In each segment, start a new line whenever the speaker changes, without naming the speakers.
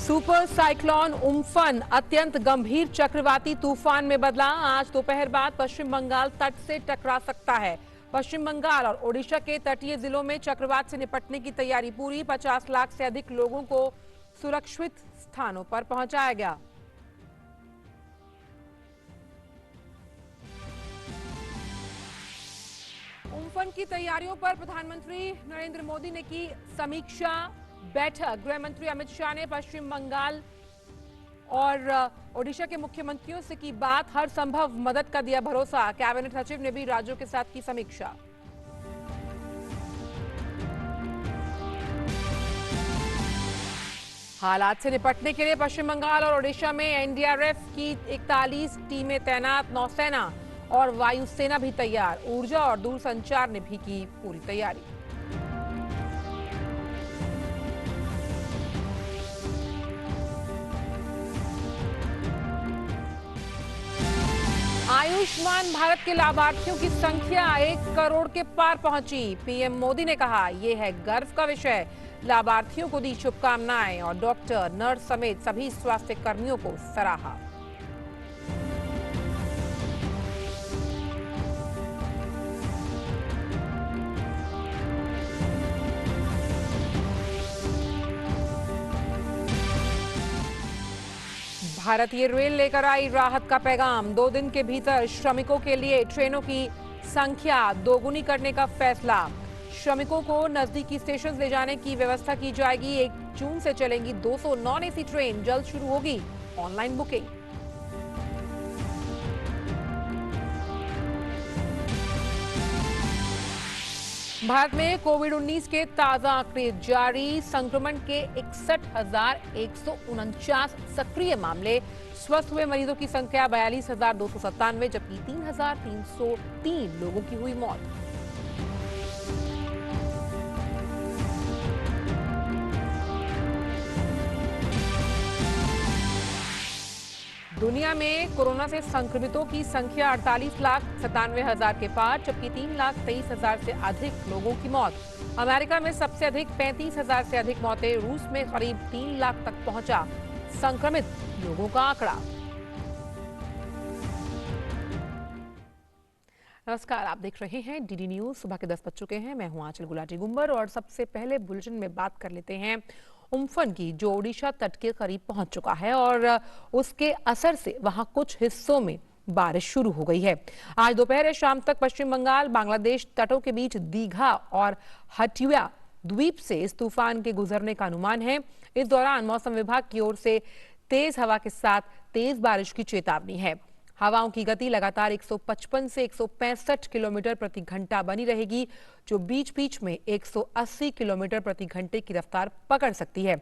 Super cyclone Amphan अत्यंत गंभीर चक्रवाती तूफान में बदला। आज दोपहर बाद पश्चिम बंगाल तट से टकरा सकता है। पश्चिम बंगाल और ओडिशा के तटीय जिलों में चक्रवात से निपटने की तैयारी पूरी। 50 लाख से अधिक लोगों को सुरक्षित स्थानों पर पहुंचाया गया। उम्फन की तैयारियों पर प्रधानमंत्री नरेंद्र मोदी ने की समीक्षा बैठक। गृह मंत्री अमित शाह ने पश्चिम बंगाल और ओडिशा के मुख्यमंत्रियों से की बात। हर संभव मदद का दिया भरोसा। कैबिनेट सचिव ने भी राज्यों के साथ की समीक्षा। हालात से निपटने के लिए पश्चिम बंगाल और ओडिशा में एनडीआरएफ की 41 टीमें तैनात। नौसेना और वायुसेना भी तैयार। ऊर्जा और दूरसंचार ने भी की पूरी तैयारी। आयुष्मान भारत के लाभार्थियों की संख्या 1 करोड़ के पार पहुंची। पीएम मोदी ने कहा, यह है गर्व का विषय। लाभार्थियों को दी शुभकामनाएं और डॉक्टर, नर्स समेत सभी स्वास्थ्य कर्मियों को सराहा। भारतीय रेल लेकर आई राहत का पैगाम। 2 दिन के भीतर श्रमिकों के लिए ट्रेनों की संख्या दोगुनी करने का फैसला। श्रमिकों को नजदीकी स्टेशन ले जाने की व्यवस्था की जाएगी। 1 जून से चलेंगी 200 नॉन एसी ट्रेन। जल्द शुरू होगी ऑनलाइन बुकिंग। भारत में कोविड-19 के ताजा आंकड़े जारी। संक्रमण के 61,149 सक्रिय मामले। स्वस्थ हुए मरीजों की संख्या 42,297, जबकि 3,303 लोगों की हुई मौत। दुनिया में कोरोना से संक्रमितों की संख्या 48,97,000 के पार, जबकि 3,23,000 से अधिक लोगों की मौत। अमेरिका में सबसे अधिक 35,000 से अधिक मौतें। रूस में करीब 3 लाख तक पहुंचा संक्रमित लोगों का आंकड़ा। नमस्कार, आप देख रहे हैं डीडी न्यूज। सुबह के 10 बज चुके हैं। मैं हूं आंचल गुलाटी गुंबर और सबसे पहले बुलेटिन में बात कर लेते हैं उम्फन की, जो ओडिशा तट के करीब पहुंच चुका है और उसके असर से वहां कुछ हिस्सों में बारिश शुरू हो गई है। आज दोपहर शाम तक पश्चिम बंगाल बांग्लादेश तटों के बीच दीघा और हटिया द्वीप से इस तूफान के गुजरने का अनुमान है। इस दौरान मौसम विभाग की ओर से तेज हवा के साथ तेज बारिश की चेतावनी है। हवाओं की गति लगातार 155 से 165 किलोमीटर प्रति घंटा बनी रहेगी, जो बीच बीच में 180 किलोमीटर प्रति घंटे की रफ्तार पकड़ सकती है।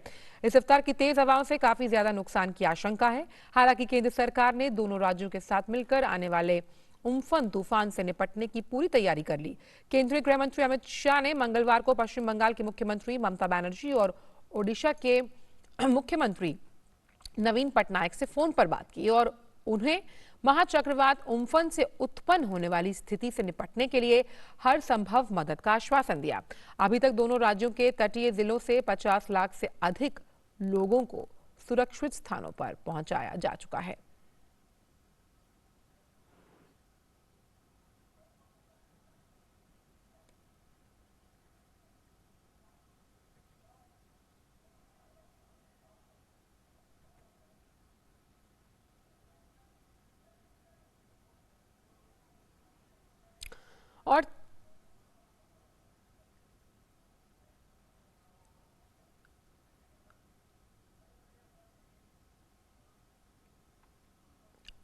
इस रफ्तार की तेज हवाओं से काफी ज्यादा नुकसान की आशंका है। हालांकि केंद्र सरकार ने दोनों राज्यों के साथ मिलकर आने वाले उम्फन तूफान से निपटने की पूरी तैयारी कर ली। केंद्रीय गृह मंत्री अमित शाह ने मंगलवार को पश्चिम बंगाल के मुख्यमंत्री ममता बनर्जी और ओडिशा के मुख्यमंत्री नवीन पटनायक से फोन पर बात की और उन्हें महाचक्रवात उम्फन से उत्पन्न होने वाली स्थिति से निपटने के लिए हर संभव मदद का आश्वासन दिया। अभी तक दोनों राज्यों के तटीय जिलों से 50 लाख से अधिक लोगों को सुरक्षित स्थानों पर पहुंचाया जा चुका है।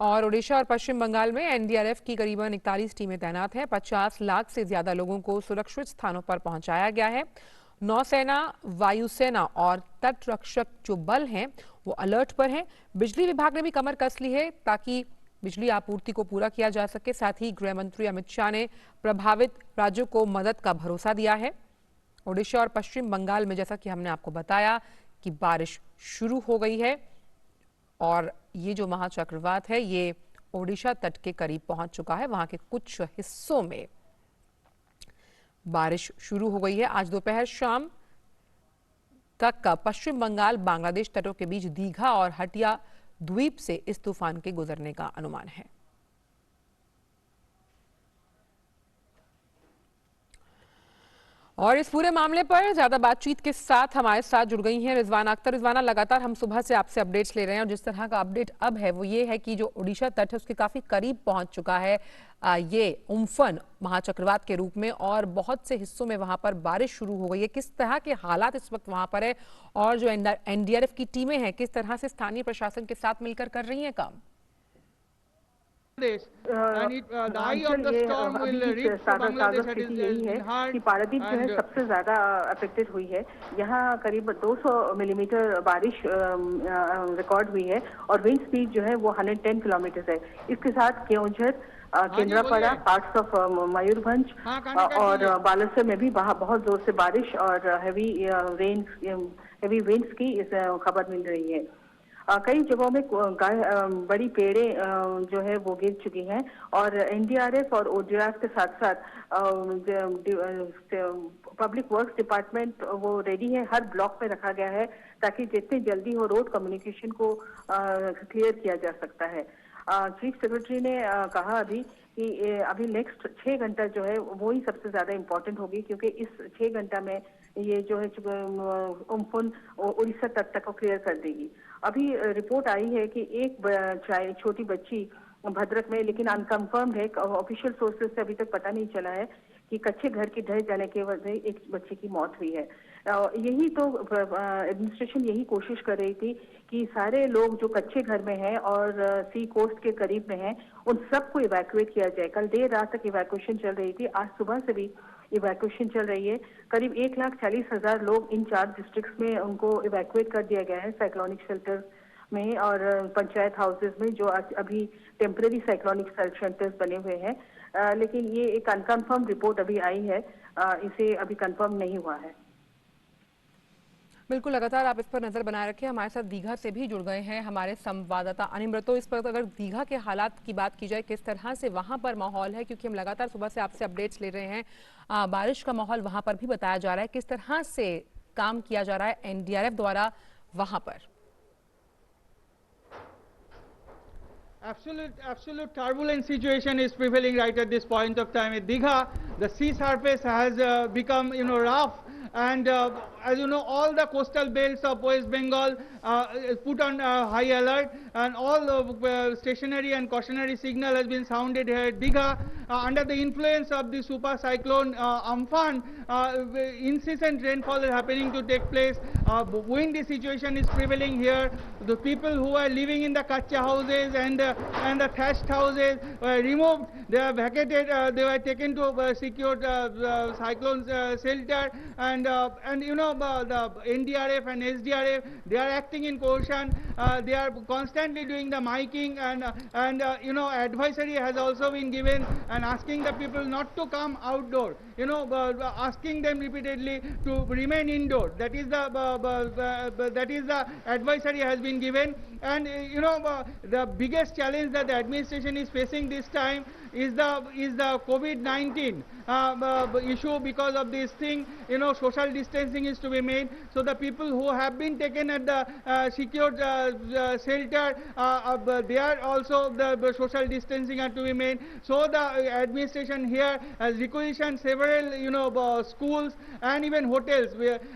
और ओडिशा और पश्चिम बंगाल में एनडीआरएफ की करीबन 41 टीमें तैनात हैं। 50 लाख से ज्यादा लोगों को सुरक्षित स्थानों पर पहुंचाया गया है। नौसेना, वायुसेना और तट रक्षक जो बल हैं वो अलर्ट पर हैं। बिजली विभाग ने भी कमर कस ली है ताकि बिजली आपूर्ति को पूरा किया जा सके। साथ ही गृह मंत्री अमित शाह ने प्रभावित राज्यों को मदद का भरोसा दिया है। ओडिशा और पश्चिम बंगाल में जैसा कि हमने आपको बताया कि बारिश शुरू हो गई है और ये जो महाचक्रवात है ये ओडिशा तट के करीब पहुंच चुका है। वहां के कुछ हिस्सों में बारिश शुरू हो गई है। आज दोपहर शाम तक पश्चिम बंगाल बांग्लादेश तटों के बीच दीघा और हटिया द्वीप से इस तूफान के गुजरने का अनुमान है। और इस पूरे मामले पर ज्यादा बातचीत के साथ हमारे साथ जुड़ गई हैं रिजवाना अख्तर। रिजवाना, लगातार हम सुबह से आपसे अपडेट्स ले रहे हैं और जिस तरह का अपडेट अब है वो ये है कि जो ओडिशा तट है उसके काफी करीब पहुंच चुका है ये उम्फन महाचक्रवात के रूप में और बहुत से हिस्सों में वहां पर बारिश शुरू हो गई है। किस तरह के हालात इस वक्त वहां पर है और जो एनडीआरएफ की टीमें हैं किस तरह से स्थानीय प्रशासन के साथ मिलकर कर रही हैं काम?
यही है कि पारादीप जो है सबसे ज्यादा अफेक्टेड हुई है। यहाँ करीब 200 मिलीमीटर बारिश रिकॉर्ड हुई है और विंड स्पीड जो है वो 110 किलोमीटर है। इसके साथ केओंझर, केंद्रापड़ा, पार्ट्स ऑफ मयूरभंज और बालेश्वर में भी बहुत जोर से बारिश और हेवी विंड्स की इस खबर मिल रही है। कई जगहों में बड़ी पेड़ें जो है वो गिर चुकी हैं और एनडीआरएफ और ओडीआरएफ के साथ साथ पब्लिक वर्क्स डिपार्टमेंट वो रेडी है, हर ब्लॉक में रखा गया है ताकि जितनी जल्दी हो रोड कम्युनिकेशन को क्लियर किया जा सकता है। चीफ सेक्रेटरी ने कहा अभी कि अभी नेक्स्ट 6 घंटा जो है वो ही सबसे ज्यादा इम्पोर्टेंट होगी क्योंकि इस 6 घंटा में ये जो है उम्फुन उड़ीसा तट को क्लियर कर देगी। अभी रिपोर्ट आई है कि एक छोटी बच्ची भद्रक में, लेकिन अनकंफर्म्ड है, ऑफिशियल सोर्सेज से अभी तक पता नहीं चला है कि कच्चे घर की ढह जाने की वजह से एक बच्चे की मौत हुई है। यही तो एडमिनिस्ट्रेशन यही कोशिश कर रही थी कि सारे लोग जो कच्चे घर में हैं और सी कोस्ट के करीब में हैं उन सबको इवैक्यूएट किया जाए। कल देर रात तक इवैक्यूएशन चल रही थी, आज सुबह से भी इवैक्यूएशन चल रही है। करीब 1,40,000 लोग इन 4 डिस्ट्रिक्ट्स में उनको इवैक्यूएट कर दिया गया है साइक्लोनिक शेल्टर में और पंचायत हाउसेज में जो अभी टेम्परेरी साइक्लोनिक शेल्टर्स बने हुए हैं। लेकिन ये एक अनकन्फर्म रिपोर्ट अभी आई है, इसे अभी कंफर्म नहीं हुआ है।
बिल्कुल, लगातार आप इस पर नजर बनाए रखें। हमारे साथ दीघा से भी जुड़ गए हैं हमारे संवाददाता अनिमृतो। इस पर अगर दीघा के हालात की बात की जाए किस तरह से वहां पर माहौल है, क्योंकि हम लगातार सुबह से आपसे अपडेट्स ले रहे हैं, बारिश का माहौल वहां पर भी बताया जा रहा है, किस तरह से काम किया जा रहा है एनडीआरएफ द्वारा वहां पर?
Absolute turbulent situation is prevailing right at this point of time at Digha. The sea surface has become, rough, and as you know, all the coastal belts of West Bengal put on high alert, and all stationary and cautionary signal has been sounded here at Digha. Under the influence of the super cyclone Amphan, incessant rainfall is happening to take place. Windy situation is prevailing here. The people who are living in the kacha houses and the thatched houses were removed. They are vacated. They were taken to secure cyclone shelter, and the NDRF and SDRF, they are acting in cohesion. They are constantly doing the miking, and advisory has also been given and asking the people not to come outdoor. Asking them repeatedly to remain indoor. That is the advisory has been given. And the biggest challenge that the administration is facing this time is the COVID-19 issue. Because of this thing, social distancing is to be made. So the people who have been taken at the secured shelter, they are also the social distancing are to be made. So the administration here has requisitioned several schools and even hotels.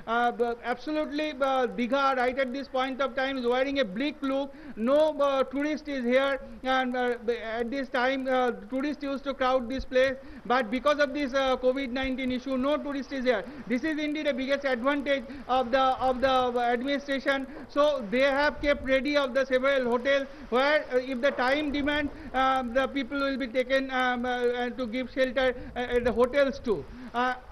Absolutely, Digha right at this point of time is wearing a bleak look. No tourist is here, and at this time tourists used to crowd this place, but because of this COVID-19 issue, no tourist is here. This is indeed the biggest advantage of the administration. So they have kept ready of the several hotels where if the time demands, the people will be taken to give shelter at the hotels too.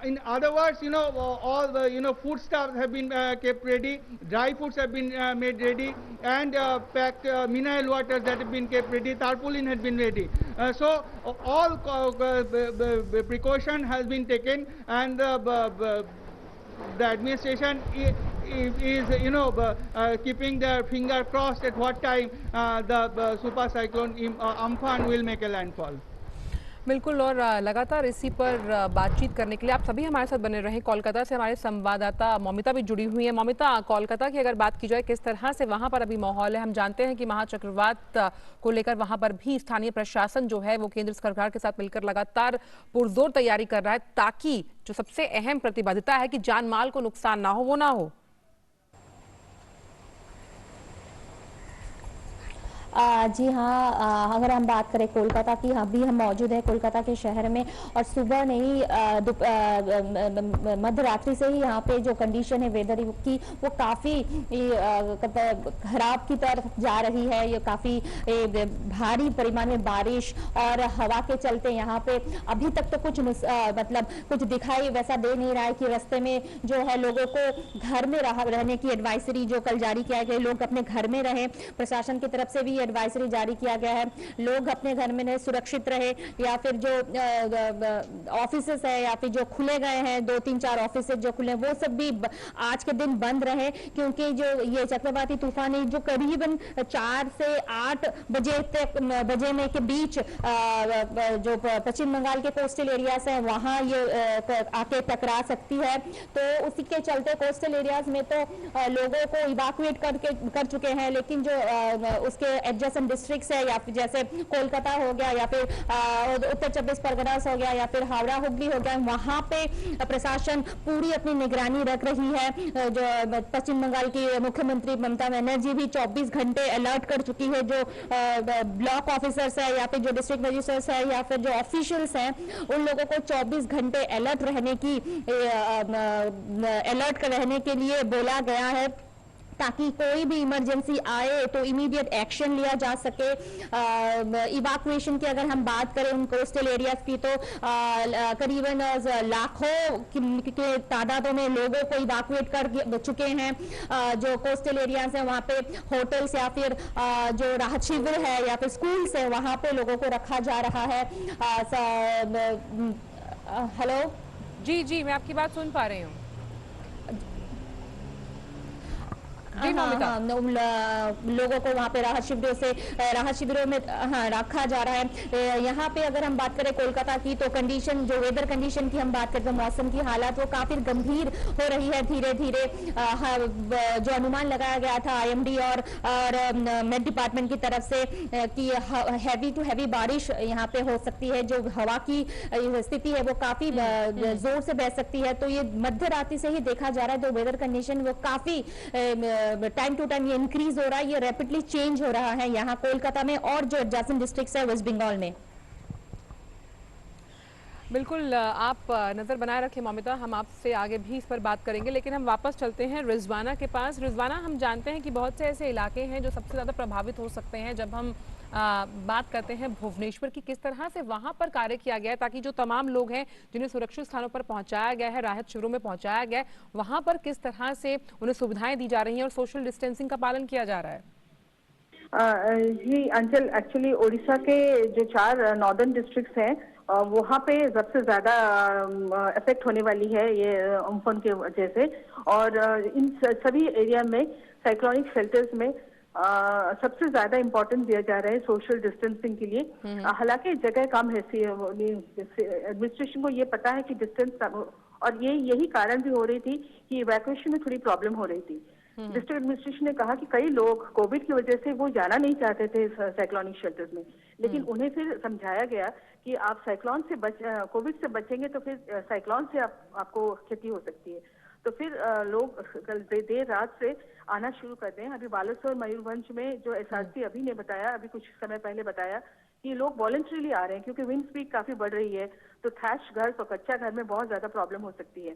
In other words, all the foodstuffs have been kept ready, dry foods have been made ready, and packed mineral waters that have been kept ready, tarpaulin had been ready. So all precaution has been taken, and the administration is keeping their finger crossed at what time the super cyclone Amphan will make a landfall.
बिल्कुल, और लगातार इसी पर बातचीत करने के लिए आप सभी हमारे साथ बने रहें। कोलकाता से हमारे संवाददाता मौमिता भी जुड़ी हुई है। मौमिता, कोलकाता की अगर बात की जाए, किस तरह से वहां पर अभी माहौल है? हम जानते हैं कि महाचक्रवात को लेकर वहां पर भी स्थानीय प्रशासन जो है वो केंद्र सरकार के साथ मिलकर लगातार पुरजोर तैयारी कर रहा है, ताकि जो सबसे अहम प्रतिबद्धता है कि जान माल को नुकसान ना हो, वो ना हो।
जी हाँ, अगर हम बात करें कोलकाता की, अभी हम मौजूद हैं कोलकाता के शहर में और सुबह नहीं मध्य रात्रि से ही यहाँ पे जो कंडीशन है वेदर की वो काफ़ी खराब की तरफ जा रही है। ये काफ़ी भारी परिमाण में बारिश और हवा के चलते यहाँ पे अभी तक तो कुछ मतलब कुछ दिखाई वैसा दे नहीं रहा है कि रास्ते में जो है लोगों को घर में रहने की एडवाइजरी जो कल जारी किया गया, लोग अपने घर में रहें। प्रशासन की तरफ से भी एडवाइजरी जारी किया गया है, लोग अपने घर में सुरक्षित रहे, या फिर जो ऑफिसेस है या फिर जो खुले गए हैं 2-3-4 ऑफिसेस जो खुले वो सब भी आज के दिन बंद रहे, क्योंकि जो ये चक्रवाती तूफान है जो करीबन 4 से 8 बजे में के बीच जो पश्चिम बंगाल के कोस्टल एरियाज हैं वहां ये आके टकरा सकती है। तो उसी के चलते कोस्टल एरियाज में तो लोगों को इवैक्यूएट कर चुके हैं, लेकिन जो उसके एडजेसेंट डिस्ट्रिक्ट्स है या फिर जैसे कोलकाता हो गया या फिर उत्तर 24 परगनास हो गया या फिर हावड़ा हुगली हो गया, वहां पे प्रशासन पूरी अपनी निगरानी रख रही है। जो पश्चिम बंगाल की मुख्यमंत्री ममता बनर्जी भी 24 घंटे अलर्ट कर चुकी है। जो ब्लॉक ऑफिसर्स है या फिर जो डिस्ट्रिक्ट रजिस्टर्स है या फिर जो ऑफिशियल्स हैं उन लोगों को 24 घंटे अलर्ट रहने के लिए बोला गया है, ताकि कोई भी इमरजेंसी आए तो इमीडिएट एक्शन लिया जा सके। इवैक्यूएशन की अगर हम बात करें उन कोस्टल एरियाज की तो करीबन लाखों के तादादों में लोगों को इवैक्यूएट कर चुके हैं। जो कोस्टल एरियाज हैं वहाँ पे होटल्स या फिर जो राहत शिविर है या फिर स्कूल्स है वहाँ पे लोगों को रखा जा रहा है। हेलो
जी जी, मैं आपकी बात सुन पा रही हूँ।
लोगों को वहाँ पे राहत शिविरों में रखा जा रहा है। यहाँ पे अगर हम बात करें कोलकाता की तो कंडीशन जो वेदर कंडीशन की हम बात करते हैं, मौसम की हालत वो काफी गंभीर हो रही है धीरे धीरे। जो अनुमान लगाया गया था आईएमडी और मेट डिपार्टमेंट की तरफ से कि हैवी टू हैवी बारिश यहाँ पे हो सकती है। जो हवा की स्थिति है वो काफी जोर से बह सकती है। तो ये मध्य रात्रि से ही देखा जा रहा है। तो वेदर कंडीशन वो काफी टाइम टू टाइम ये इंक्रीज हो रहा है, ये रैपिडली चेंज हो रहा है यहाँ कोलकाता में और जो एडजेसेंट डिस्ट्रिक्ट्स है वेस्ट बंगाल में।
बिल्कुल, आप नज़र बनाए रखें मौमिता, हम आपसे आगे भी इस पर बात करेंगे, लेकिन हम वापस चलते हैं रिजवाना के पास। रिजवाना, हम जानते हैं कि बहुत से ऐसे इलाके हैं जो सबसे ज़्यादा प्रभावित हो सकते हैं। जब हम बात करते हैं भुवनेश्वर की, किस तरह से वहां पर कार्य किया गया है ताकि जो तमाम लोग हैं जिन्हें सुरक्षित स्थानों पर पहुंचाया गया है, राहत शिविरों में पहुंचाया गया है, वहां पर किस तरह से उन्हें सुविधाएं दी जा रही हैं और सोशल डिस्टेंसिंग का पालन किया जा रहा है?
जी अंचल, एक्चुअली उड़ीसा के जो 4 नॉर्दर्न डिस्ट्रिक्ट्स हैं वहाँ पे सबसे ज्यादा इफेक्ट होने वाली है ये अम्फन के वजह से। और इन सभी एरिया में साइक्लोनिक शेल्टर्स में सबसे ज्यादा इम्पोर्टेंस दिया जा रहा है सोशल डिस्टेंसिंग के लिए। हालांकि जगह कम है, एडमिनिस्ट्रेशन को ये पता है कि डिस्टेंस, और यही कारण भी हो रही थी कि इवैक्यूएशन में थोड़ी प्रॉब्लम हो रही थी। डिस्ट्रिक्ट एडमिनिस्ट्रेशन ने कहा कि कई लोग कोविड की वजह से वो जाना नहीं चाहते थे साइक्लोनिक शेल्टर्स में, लेकिन उन्हें फिर समझाया गया कि आप साइक्लोन से कोविड से बचेंगे तो फिर साइक्लोन से आपको क्षति हो सकती है। तो फिर लोग कल देर रात से आना शुरू कर दें। अभी बालेश्वर मयूरभंज में जो एसआरसी अभी ने बताया, अभी कुछ समय पहले बताया कि लोग वॉलंटरीली आ रहे हैं क्योंकि विंड स्पीड काफी बढ़ रही है, तो थैच घर तो कच्चा घर में बहुत ज्यादा प्रॉब्लम हो सकती है।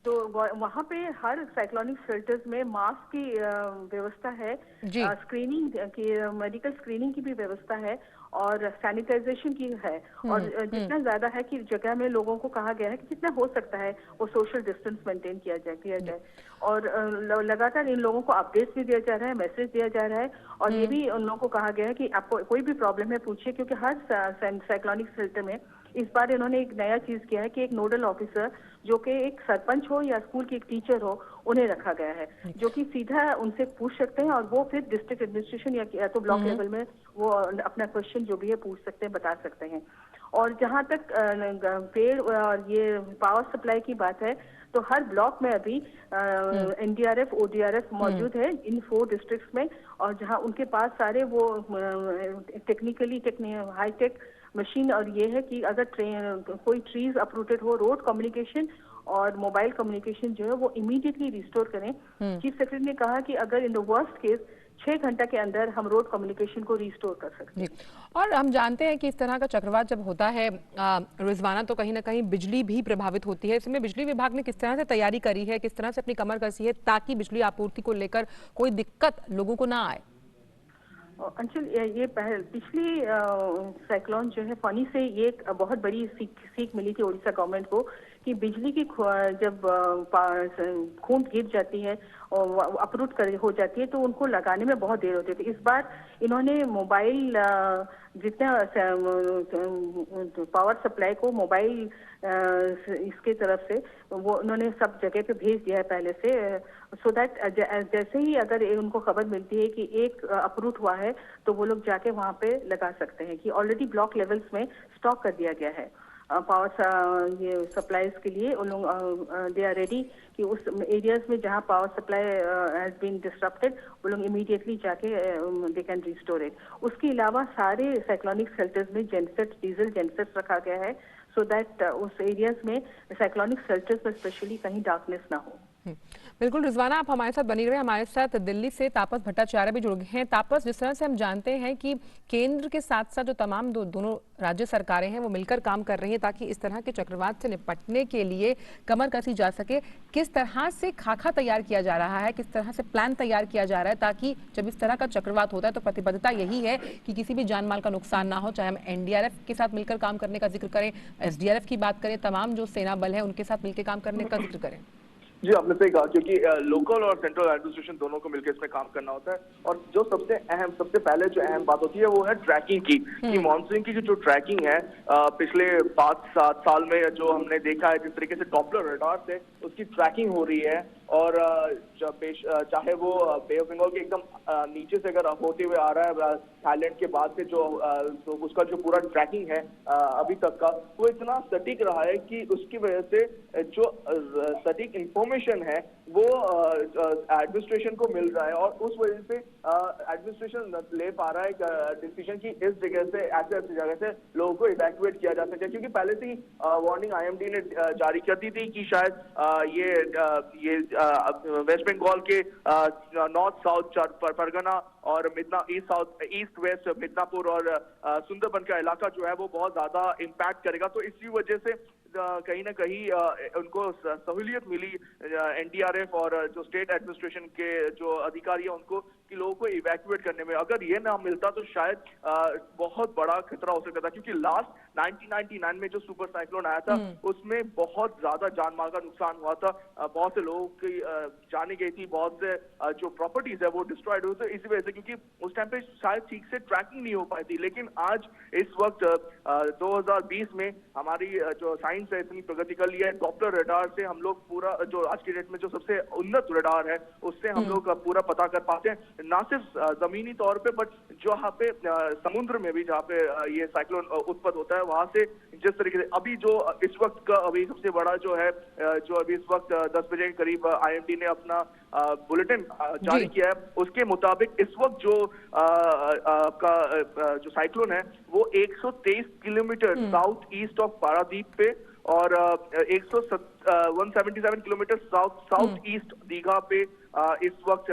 तो वहाँ पे हर साइक्लोनिक शेल्टर्स में मास्क की व्यवस्था है, स्क्रीनिंग की, मेडिकल स्क्रीनिंग की भी व्यवस्था है और सैनिटाइजेशन की है। और जितना ज्यादा है कि जगह में लोगों को कहा गया है कि जितना हो सकता है वो सोशल डिस्टेंस मेंटेन किया जाए। और लगातार इन लोगों को अपडेट्स भी दिया जा रहा है, मैसेज दिया जा रहा है, और ये भी उन लोगों को कहा गया है कि आपको कोई भी प्रॉब्लम है पूछिए, क्योंकि हर साइक्लोनिक शेल्टर में इस बार इन्होंने एक नया चीज किया है कि एक नोडल ऑफिसर जो कि एक सरपंच हो या स्कूल की एक टीचर हो उन्हें रखा गया है, जो कि सीधा उनसे पूछ सकते हैं और वो फिर डिस्ट्रिक्ट एडमिनिस्ट्रेशन या तो ब्लॉक लेवल में वो अपना क्वेश्चन जो भी है पूछ सकते हैं, बता सकते हैं। और जहां तक पेड़ और ये पावर सप्लाई की बात है, तो हर ब्लॉक में अभी एनडीआरएफ ओडीआरएफ मौजूद है इन 4 डिस्ट्रिक्ट्स में, और जहां उनके पास सारे वो हाईटेक मशीन, और ये है कि अगर कोई ट्रीज अपरूटेड हो, रोड कम्युनिकेशन और मोबाइल कम्युनिकेशन जो है वो इमीडिएटली रिस्टोर करें। चीफ सेक्रेटरी ने कहा कि अगर इन द वर्स्ट केस 6 घंटा के अंदर हम रोड कम्युनिकेशन को रिस्टोर कर सकते हैं।
और हम जानते हैं कि इस तरह का चक्रवात जब होता है रिजवाना, तो कहीं ना कहीं बिजली भी प्रभावित होती है। इसमें बिजली विभाग ने किस तरह से तैयारी करी है, किस तरह से अपनी कमर कसी है ताकि बिजली आपूर्ति को लेकर कोई दिक्कत लोगों को ना आए?
अंशुल, ये पिछली साइक्लोन जो है फनी से ये एक बहुत बड़ी सीख मिली थी उड़ीसा गवर्नमेंट को कि बिजली की जब खूंट गिर जाती है और अपरूट हो जाती है तो उनको लगाने में बहुत देर होती है। इस बार इन्होंने मोबाइल जितना पावर सप्लाई को मोबाइल इसके तरफ से वो उन्होंने सब जगह पे भेज दिया है पहले से, सो दैट जैसे ही अगर उनको खबर मिलती है कि एक अपरूट हुआ है तो वो लोग जाके वहां पे लगा सकते हैं, कि ऑलरेडी ब्लॉक लेवल्स में स्टॉक कर दिया गया है पावर ये सप्लाईज के लिए। उन लोग दे आर रेडी कि उस एरियाज में जहां power supply has been disrupted वो लोग इमीडिएटली जाके दे कैन रिस्टोर इट। उसके अलावा सारे साइक्लोनिक शेल्टर्स में जेनसेट डीजल जेनसेट रखा गया है, सो दैट उस एरियाज में साइक्लोनिक शेल्टर्स में स्पेशली कहीं डार्कनेस ना हो।
बिल्कुल रिजवाना, आप हमारे साथ बनी रहे। हमारे साथ दिल्ली से तापस भट्टाचार्य भी जुड़ गए हैं। तापस, जिस तरह से हम जानते हैं कि केंद्र के साथ साथ जो तमाम दोनों राज्य सरकारें हैं वो मिलकर काम कर रही हैं ताकि इस तरह के चक्रवात से निपटने के लिए कमर कसी जा सके, किस तरह से खाका तैयार किया जा रहा है, किस तरह से प्लान तैयार किया जा रहा है ताकि जब इस तरह का चक्रवात होता है तो प्रतिबद्धता यही है कि किसी भी जान माल का नुकसान ना हो, चाहे हम एनडीआरएफ के साथ मिलकर काम करने का जिक्र करें, एसडीआरएफ की बात करें, तमाम जो सेना बल है उनके साथ मिलकर काम करने का जिक्र करें?
जी, आपने सही कहा, क्योंकि लोकल और सेंट्रल एडमिनिस्ट्रेशन दोनों को मिलकर इसमें काम करना होता है। और जो सबसे पहले जो अहम बात होती है वो है ट्रैकिंग की, कि मानसून की जो ट्रैकिंग है पिछले 5-7 साल में जो हमने देखा है, जिस तरीके से डॉपलर रडार से उसकी ट्रैकिंग हो रही है, और चाहे वो बे ऑफ बंगाल के एकदम नीचे से अगर होते हुए आ रहा है थाईलैंड के बाद से जो उसका जो पूरा ट्रैकिंग है अभी तक का, वो इतना सटीक रहा है कि उसकी वजह से जो सटीक इंफॉर्मेशन है वो एडमिनिस्ट्रेशन को मिल रहा है, और उस वजह से एडमिनिस्ट्रेशन ले पा रहा है डिसीजन की इस जगह से ऐसे जगह से लोगों को इवैक्यूएट किया जा सके। क्योंकि पहले से ही वार्निंग आईएमडी ने जारी कर दी थी कि शायद ये वेस्ट बंगाल के नॉर्थ साउथ परगना और ईस्ट वेस्ट मिदनापुर और सुंदरबन का इलाका जो है वो बहुत ज्यादा इम्पैक्ट करेगा। तो इसी वजह से कहीं ना कहीं उनको सहूलियत मिली एनडीआरएफ और जो स्टेट एडमिनिस्ट्रेशन के जो अधिकारी हैं उनको, कि लोगों को इवैक्यूएट करने में। अगर ये ना मिलता तो शायद बहुत बड़ा खतरा हो सकता था, क्योंकि लास्ट 1999 में जो सुपर साइक्लोन आया था उसमें बहुत ज्यादा जान माल का नुकसान हुआ था, बहुत से लोगों की जाने गई थी, बहुत से जो प्रॉपर्टीज है वो डिस्ट्रॉयड हुई थी इसी वजह से, क्योंकि उस टाइम पे शायद ठीक से ट्रैकिंग नहीं हो पाई थी। लेकिन आज इस वक्त 2020 में हमारी जो साइंस है इतनी प्रगति कर ली है, डॉपलर रडार से हम लोग पूरा जो आज की डेट में जो सबसे उन्नत रडार है उससे हम लोग पूरा पता कर पाते हैं, ना सिर्फ जमीनी तौर पे बट जो यहाँ पे समुद्र में भी जहाँ पे ये साइक्लोन उत्पन्न होता है वहां से जिस तरीके से अभी जो इस वक्त का अभी सबसे बड़ा जो है जो अभी इस वक्त 10 बजे के करीब आईएमडी ने अपना बुलेटिन जारी किया है, उसके मुताबिक इस वक्त जो जो साइक्लोन है वो 123 kilometre south east of Paradip पे और 177 किलोमीटर साउथ ईस्ट दीघा पे इस वक्त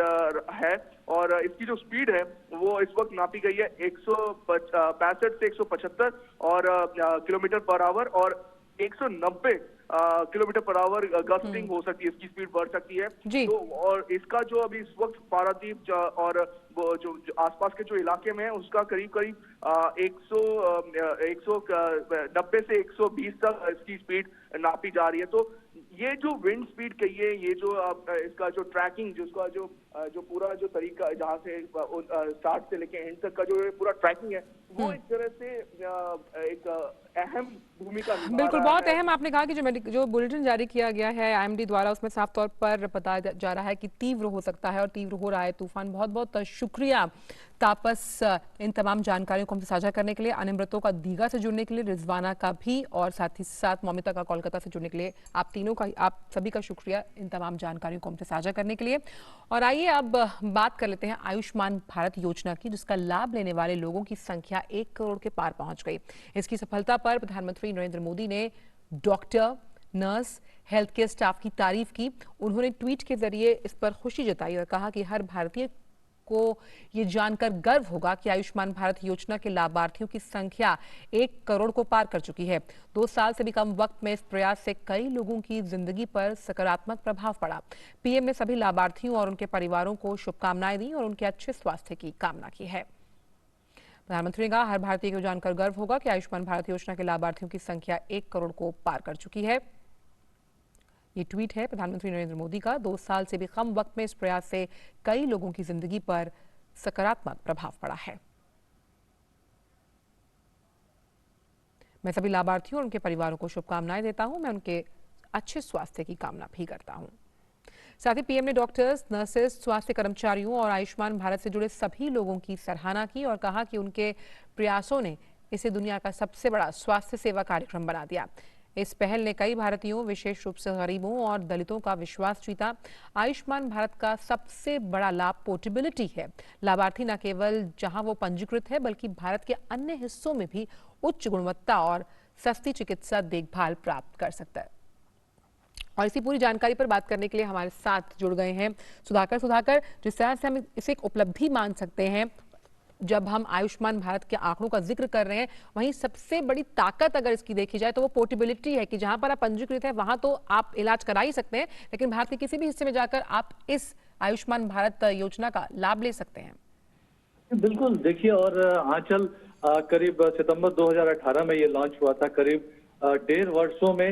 है, और इसकी जो स्पीड है वो इस वक्त नापी गई है 165 से 175 और किलोमीटर पर आवर, और 190 किलोमीटर पर आवर गस्टिंग हो सकती है, इसकी स्पीड बढ़ सकती है। तो और इसका जो अभी इस वक्त पारादीप और वो जो आसपास के जो इलाके में है उसका करीब 190 से 120 तक इसकी स्पीड नापी जा रही है। तो ये जो विंड स्पीड कहिए, ये जो इसका जो ट्रैकिंग जिसका जो पूरा जो तरीका जहाँ से स्टार्ट से लेके एंड तक का जो पूरा ट्रैकिंग है वो एक तरह से एक अहम भूमिका निभा
बिल्कुल,
रहा
बहुत
है।
अहम आपने कहा कि जो बुलेटिन जारी किया गया है आईएमडी द्वारा, उसमें साफ तौर पर बताया जा रहा है कि तीव्र हो सकता है और तीव्र हो रहा है तूफान। बहुत बहुत शुक्रिया तापस, इन तमाम जानकारियों को हमसे साझा करने के लिए, अनिमृतों का दीघा से जुड़ने के लिए, रिजवाना का भी, और साथ ही साथ मौमिता का कोलकाता से जुड़ने के लिए। आप सभी का शुक्रिया इन तमाम जानकारियों को हमसे साझा करने के लिए। और आइए अब बात कर लेते हैं आयुष्मान भारत योजना की, जिसका लाभ लेने वाले लोगों की संख्या 1 करोड़ के पार पहुंच गई। इसकी सफलता पर प्रधानमंत्री नरेंद्र मोदी ने doctor, nurse, health care staff की तारीफ की। उन्होंने ट्वीट के जरिए इस पर खुशी जताई और कहा कि हर भारतीय को ये जानकर गर्व होगा कि आयुष्मान भारत योजना के लाभार्थियों की संख्या 1 करोड़ को पार कर चुकी है। 2 साल से भी कम वक्त में इस प्रयास से कई लोगों की जिंदगी पर सकारात्मक प्रभाव पड़ा। पीएम ने सभी लाभार्थियों और उनके परिवारों को शुभकामनाएं दी और उनके अच्छे स्वास्थ्य की कामना की है। प्रधानमंत्री ने कहा, हर भारतीय को जानकर गर्व होगा कि आयुष्मान भारत योजना के लाभार्थियों की संख्या 1 करोड़ को पार कर चुकी है। ये ट्वीट है प्रधानमंत्री नरेंद्र मोदी का। 2 साल से भी कम वक्त में इस प्रयास से कई लोगों की जिंदगी पर सकारात्मक प्रभाव पड़ा है। मैं सभी लाभार्थियों और उनके परिवारों को शुभकामनाएं देता हूं। मैं उनके अच्छे स्वास्थ्य की कामना भी करता हूं। साथ ही पीएम ने डॉक्टर्स, नर्सेस, स्वास्थ्य कर्मचारियों और आयुष्मान भारत से जुड़े सभी लोगों की सराहना की और कहा कि उनके प्रयासों ने इसे दुनिया का सबसे बड़ा स्वास्थ्य सेवा कार्यक्रम बना दिया। इस पहल ने कई भारतीयों, विशेष रूप से गरीबों और दलितों का विश्वास जीता। आयुष्मान भारत का सबसे बड़ा लाभ पोर्टेबिलिटी है। लाभार्थी न केवल जहां वो पंजीकृत है, बल्कि भारत के अन्य हिस्सों में भी उच्च गुणवत्ता और सस्ती चिकित्सा देखभाल प्राप्त कर सकता है। और इसी पूरी जानकारी पर बात करने के लिए हमारे साथ जुड़ गए हैं सुधाकर, जिस तरह से हम इसे एक उपलब्धि मान सकते हैं जब हम आयुष्मान भारत के आंकड़ों का जिक्र कर रहे हैं, वहीं सबसे बड़ी ताकत अगर इसकी देखी जाए तो वो पोर्टेबिलिटी है कि जहां पर आप पंजीकृत है वहां तो आप इलाज करा ही सकते हैं, लेकिन भारत के किसी भी हिस्से में जाकर आप इस आयुष्मान भारत योजना का लाभ ले सकते हैं।
बिल्कुल, देखिए, और आंचल करीब सितंबर 2018 में ये लॉन्च हुआ था। करीब 1.5 वर्षों में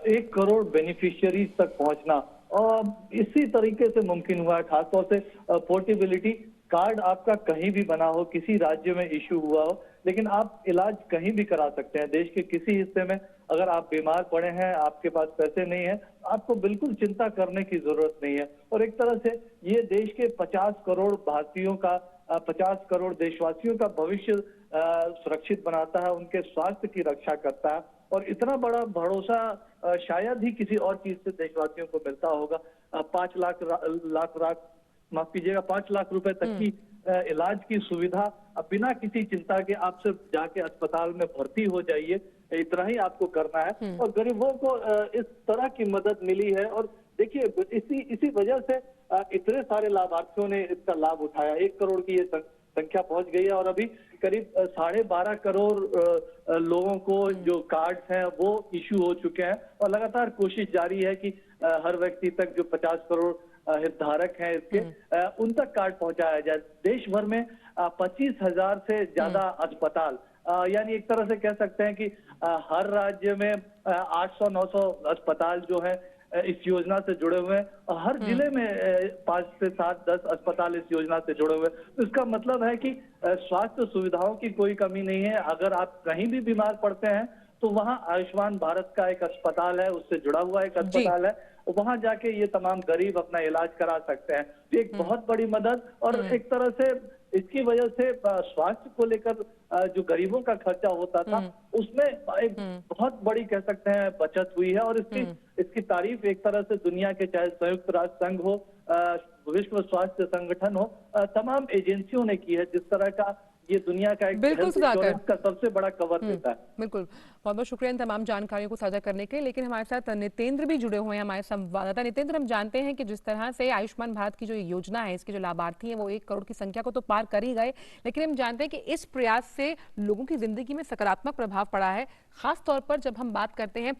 1 करोड़ बेनिफिशियरीज तक पहुंचना और इसी तरीके से मुमकिन हुआ है। खासतौर से पोर्टेबिलिटी, कार्ड आपका कहीं भी बना हो, किसी राज्य में इश्यू हुआ हो, लेकिन आप इलाज कहीं भी करा सकते हैं। देश के किसी हिस्से में अगर आप बीमार पड़े हैं, आपके पास पैसे नहीं है, आपको बिल्कुल चिंता करने की जरूरत नहीं है। और एक तरह से ये देश के 50 करोड़ भारतीयों का, 50 करोड़ देशवासियों का भविष्य सुरक्षित बनाता है, उनके स्वास्थ्य की रक्षा करता है। और इतना बड़ा भरोसा शायद ही किसी और चीज से देशवासियों को मिलता होगा। 5 लाख रुपए तक की इलाज की सुविधा, बिना किसी चिंता के आप सिर्फ जाके अस्पताल में भर्ती हो जाइए, इतना ही आपको करना है। और गरीबों को इस तरह की मदद मिली है। और देखिए, इसी वजह से इतने सारे लाभार्थियों ने इसका लाभ उठाया। 1 करोड़ की ये संख्या पहुंच गई है और अभी करीब 12.5 करोड़ लोगों को जो कार्ड्स हैं वो इश्यू हो चुके हैं। और लगातार कोशिश जारी है कि हर व्यक्ति तक जो 50 करोड़ हितधारक हैं इसके, उन तक कार्ड पहुंचाया जाए। देश भर में 25,000 से ज्यादा अस्पताल, यानी एक तरह से कह सकते हैं कि हर राज्य में 800-900 अस्पताल जो है इस योजना से जुड़े हुए हैं और हर जिले में 5 से 7-10 अस्पताल इस योजना से जुड़े हुए हैं। तो इसका मतलब है कि स्वास्थ्य सुविधाओं की कोई कमी नहीं है। अगर आप कहीं भी बीमार पड़ते हैं तो वहां आयुष्मान भारत का एक अस्पताल है, उससे जुड़ा हुआ एक अस्पताल है, वहां जाके ये तमाम गरीब अपना इलाज करा सकते हैं। तो एक बहुत बड़ी मदद, और एक तरह से इसकी वजह से स्वास्थ्य को लेकर जो गरीबों का खर्चा होता था उसमें एक बहुत बड़ी कह सकते हैं बचत हुई है। और इसकी तारीफ एक तरह से दुनिया के, चाहे संयुक्त राष्ट्र संघ हो, विश्व स्वास्थ्य संगठन हो, तमाम एजेंसियों ने की है। जिस तरह का ये दुनिया का एक हेल्थ इंश्योरेंस का सबसे बड़ा कवर देता है।
बिल्कुल, बहुत बहुत शुक्रिया इन तमाम जानकारियों को साझा करने के लिए। लेकिन हमारे साथ नितेंद्र भी जुड़े हुए हैं, हमारे संवाददाता। नितेंद्र, हम जानते हैं कि जिस तरह से आयुष्मान भारत की जो योजना है, इसके जो लाभार्थी हैं वो 1 करोड़ की संख्या को तो पार कर ही गए, लेकिन हम जानते हैं कि इस प्रयास से लोगों की जिंदगी में सकारात्मक प्रभाव पड़ा है। खास तौर पर जब हम बात करते हैं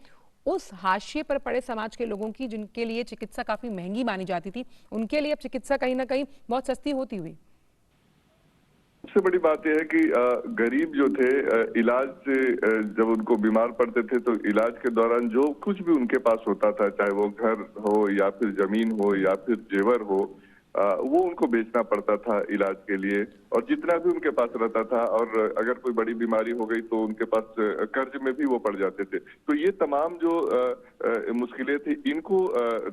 उस हाशिए पर पड़े समाज के लोगों की, जिनके लिए चिकित्सा काफी महंगी मानी जाती थी, उनके लिए अब चिकित्सा कहीं ना कहीं बहुत सस्ती होती हुई।
सबसे बड़ी बात यह है कि गरीब जो थे, इलाज से जब उनको बीमार पड़ते थे तो इलाज के दौरान जो कुछ भी उनके पास होता था, चाहे वो घर हो या फिर जमीन हो या फिर जेवर हो, वो उनको बेचना पड़ता था इलाज के लिए, और जितना भी उनके पास रहता था, और अगर कोई बड़ी बीमारी हो गई तो उनके पास कर्ज में भी वो पड़ जाते थे। तो ये तमाम जो मुश्किलें थी, इनको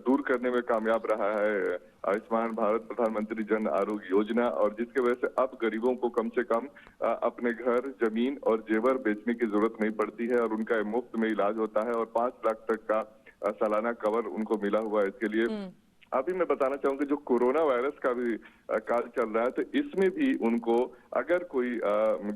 दूर करने में कामयाब रहा है आयुष्मान भारत प्रधानमंत्री जन आरोग्य योजना, और जिसके वजह से अब गरीबों को कम से कम अपने घर, जमीन और जेवर बेचने की जरूरत नहीं पड़ती है, और उनका मुफ्त में इलाज होता है, और 5 लाख तक का सालाना कवर उनको मिला हुआ है इसके लिए। अभी मैं बताना चाहूंगा, जो कोरोना वायरस का भी काल चल रहा है, तो इसमें भी उनको अगर कोई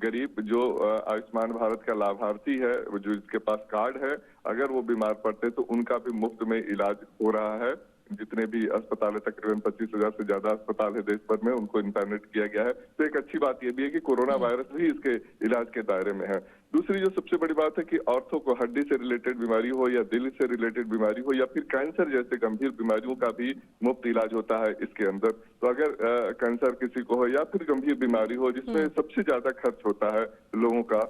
गरीब जो आयुष्मान भारत का लाभार्थी है, जो जिसके पास कार्ड है, अगर वो बीमार पड़ते तो उनका भी मुफ्त में इलाज हो रहा है। जितने भी अस्पताल है, तकरीबन 25,000 से ज्यादा अस्पताल है देश भर में, उनको इंटरनेट किया गया है। तो एक अच्छी बात यह भी है कि कोरोना वायरस भी इसके इलाज के दायरे में है। दूसरी जो सबसे बड़ी बात है कि औरतों को हड्डी से रिलेटेड बीमारी हो, या दिल से रिलेटेड बीमारी हो, या फिर कैंसर जैसे गंभीर बीमारियों का भी मुफ्त इलाज होता है इसके अंदर। तो अगर कैंसर किसी को हो, या फिर गंभीर बीमारी हो जिसमें सबसे ज्यादा खर्च होता है लोगों का,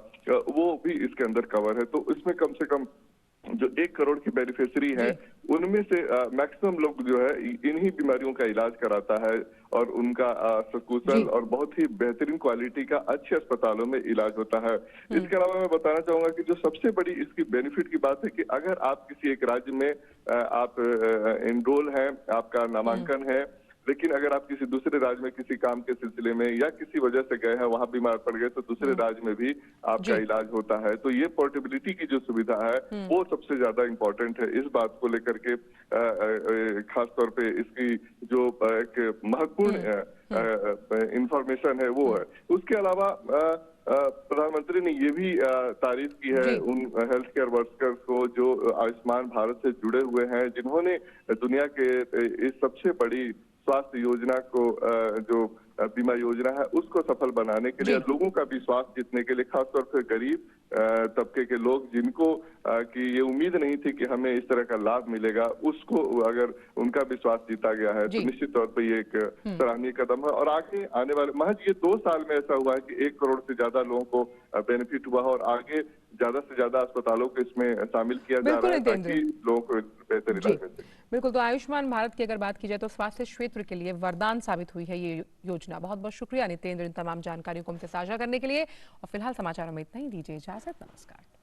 वो भी इसके अंदर कवर है। तो इसमें कम से कम जो 1 करोड़ की बेनिफिशियरी है, उनमें से मैक्सिमम लोग जो है इन्हीं बीमारियों का इलाज कराता है, और उनका सकुशल और बहुत ही बेहतरीन क्वालिटी का अच्छे अस्पतालों में इलाज होता है। इसके अलावा मैं बताना चाहूंगा कि जो सबसे बड़ी इसकी बेनिफिट की बात है कि अगर आप किसी एक राज्य में आप एनरोल हैं, आपका नामांकन है, लेकिन अगर आप किसी दूसरे राज्य में किसी काम के सिलसिले में या किसी वजह से गए हैं, वहां बीमार पड़ गए, तो दूसरे राज्य में भी आपका इलाज होता है। तो ये पोर्टेबिलिटी की जो सुविधा है, वो सबसे ज्यादा इम्पोर्टेंट है। इस बात को लेकर के खास तौर पे इसकी जो एक महत्वपूर्ण इंफॉर्मेशन है वो है। उसके अलावा प्रधानमंत्री ने ये भी तारीफ की है उन हेल्थ केयर वर्कर्स को जो आयुष्मान भारत से जुड़े हुए हैं, जिन्होंने दुनिया के इस सबसे बड़ी स्वास्थ्य योजना को, जो बीमा योजना है, उसको सफल बनाने के लिए, लोगों का विश्वास जीतने के लिए, खासतौर पर गरीब तबके के लोग जिनको कि ये उम्मीद नहीं थी कि हमें इस तरह का लाभ मिलेगा, उसको अगर उनका विश्वास जीता गया है तो निश्चित तौर पर ये एक सराहनीय कदम है। और आगे आने वाले महज ये 2 साल में ऐसा हुआ है कि 1 करोड़ से ज्यादा लोगों को बेनिफिट हुआ है, और आगे ज्यादा से ज्यादा अस्पतालों को इसमें शामिल किया जा रहा है ताकि लोगों को बेहतर इलाज मिल सके।
बिल्कुल, तो आयुष्मान भारत की अगर बात की जाए तो स्वास्थ्य क्षेत्र के लिए वरदान साबित हुई है ये योजना। बहुत बहुत शुक्रिया नितेंद्र इन तमाम जानकारियों को हमसे साझा करने के लिए। और फिलहाल समाचारों में इतना ही, दीजिए इजाजत, नमस्कार।